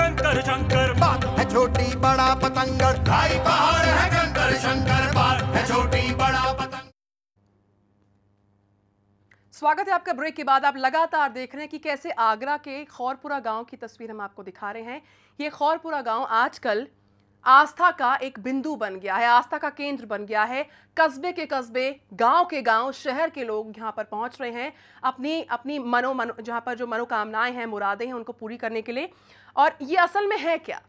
कंकर शंकर, बात है छोटी बड़ा पतंगड़, ढाई पहाड़ है कंकर शंकर, बात है छोटी बड़ा पतंग। स्वागत है आपका। ब्रेक के बाद आप लगातार देख रहे हैं कि कैसे आगरा के खौरपुरा गांव की तस्वीर हम आपको दिखा रहे हैं। ये खौरपुरा गांव आजकल आस्था का एक बिंदु बन गया है, आस्था का केंद्र बन गया है। कस्बे के कस्बे, गांव के गांव, शहर के लोग यहां पर पहुंच रहे हैं अपनी अपनी जहां पर जो मनोकामनाएं हैं, मुरादें हैं, उनको पूरी करने के लिए। और ये असल में है क्या?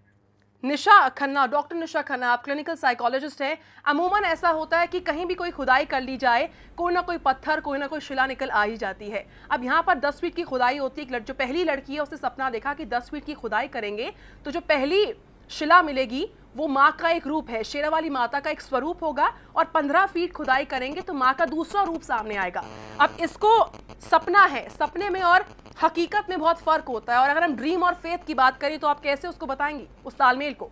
निशा खन्ना, डॉक्टर निशा खन्ना, आप क्लिनिकल साइकोलॉजिस्ट हैं। अमूमन ऐसा होता है कि कहीं भी कोई खुदाई कर ली जाए, कोई ना कोई पत्थर, कोई ना कोई शिला निकल आ ही जाती है। अब यहाँ पर 10 फीट की खुदाई होती है। जो पहली लड़की है उसने सपना देखा कि 10 फीट की खुदाई करेंगे तो जो पहली शिला मिलेगी वो माँ का एक रूप है, शेरावाली माता का एक स्वरूप होगा, और 15 फीट खुदाई करेंगे तो माँ का दूसरा रूप सामने आएगा। अब इसको सपना है, सपने में और हकीकत में बहुत फर्क होता है। और अगर हम ड्रीम और फेथ की बात करें तो आप कैसे उसको बताएंगी, उस तालमेल को?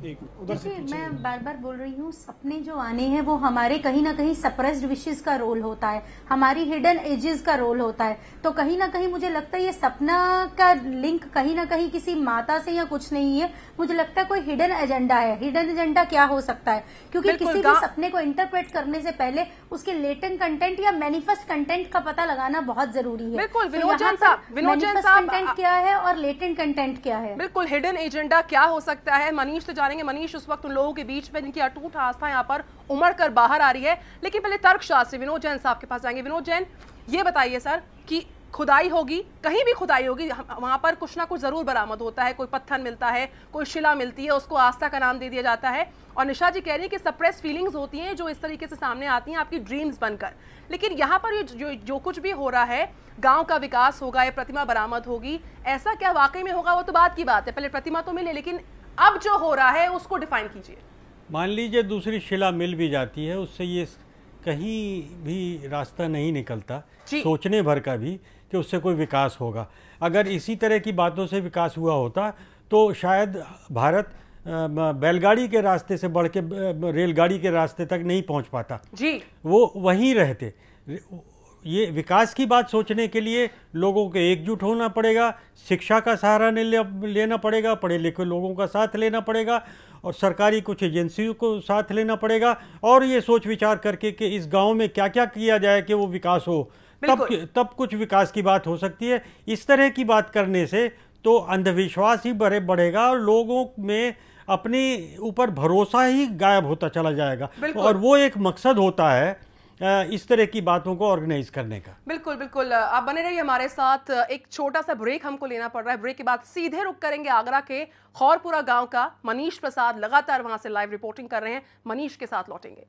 देखिए, मैं बार बार बोल रही हूँ, सपने जो आने हैं वो हमारे कहीं ना कहीं सप्रेस्ड विशेस का रोल होता है, हमारी हिडन एजेस का रोल होता है। तो कहीं ना कहीं मुझे लगता है ये सपना का लिंक कहीं ना कहीं किसी माता से या कुछ नहीं है, मुझे लगता है कोई हिडन एजेंडा है। हिडन एजेंडा क्या हो सकता है? क्योंकि किसी भी सपने को इंटरप्रेट करने से पहले उसके लेटेंट कंटेंट या मैनिफेस्ट कंटेंट का पता लगाना बहुत जरूरी है। बिल्कुल, विनोद साहब कंटेंट क्या है और लेटेंट कंटेंट क्या है? बिल्कुल, हिडन एजेंडा क्या हो सकता है, मनीष से जानेंगे। मनीष, उस वक्त उन लोगों के बीच में जिनकी अटूट आस्था यहाँ पर उमड़ कर बाहर आ रही है। लेकिन पहले तर्कशास्त्री विनोद जैन साहब के पास जाएंगे। विनोद जैन, ये बताइए सर कि खुदाई होगी, कहीं भी खुदाई होगी, वहां पर कुछ ना कुछ जरूर बरामद होता है। कोई पत्थर मिलता है, कोई शिला मिलती है, उसको आस्था का नाम दे दिया जाता है। और निशा जी कह रही है कि सप्रेस फीलिंग्स होती हैं जो इस तरीके से सामने आती हैं आपकी ड्रीम्स बनकर। लेकिन यहाँ पर जो कुछ भी हो रहा है, गांव का विकास होगा, ये प्रतिमा बरामद होगी, ऐसा क्या वाकई में होगा? वो तो बात की बात है, पहले प्रतिमा तो मिले, लेकिन अब जो हो रहा है उसको डिफाइन कीजिए। मान लीजिए दूसरी शिला मिल भी जाती है, उससे ये कहीं भी रास्ता नहीं निकलता सोचने भर का भी कि उससे कोई विकास होगा। अगर इसी तरह की बातों से विकास हुआ होता तो शायद भारत बैलगाड़ी के रास्ते से बढ़ के रेलगाड़ी के रास्ते तक नहीं पहुंच पाता जी, वो वहीं रहते। ये विकास की बात सोचने के लिए लोगों को एकजुट होना पड़ेगा, शिक्षा का सहारा लेना पड़ेगा, पढ़े लिखे लोगों का साथ लेना पड़ेगा, और सरकारी कुछ एजेंसियों को साथ लेना पड़ेगा, और ये सोच विचार करके कि इस गांव में क्या क्या किया जाए कि वो विकास हो, तब कुछ विकास की बात हो सकती है। इस तरह की बात करने से तो अंधविश्वास ही बढ़ेगा और लोगों में अपने ऊपर भरोसा ही गायब होता चला जाएगा। और वो एक मकसद होता है इस तरह की बातों को ऑर्गेनाइज करने का। बिल्कुल बिल्कुल, आप बने रहिए हमारे साथ। एक छोटा सा ब्रेक हमको लेना पड़ रहा है। ब्रेक के बाद सीधे रुक करेंगे आगरा के खौरपुरा गांव का। मनीष प्रसाद लगातार वहां से लाइव रिपोर्टिंग कर रहे हैं, मनीष के साथ लौटेंगे।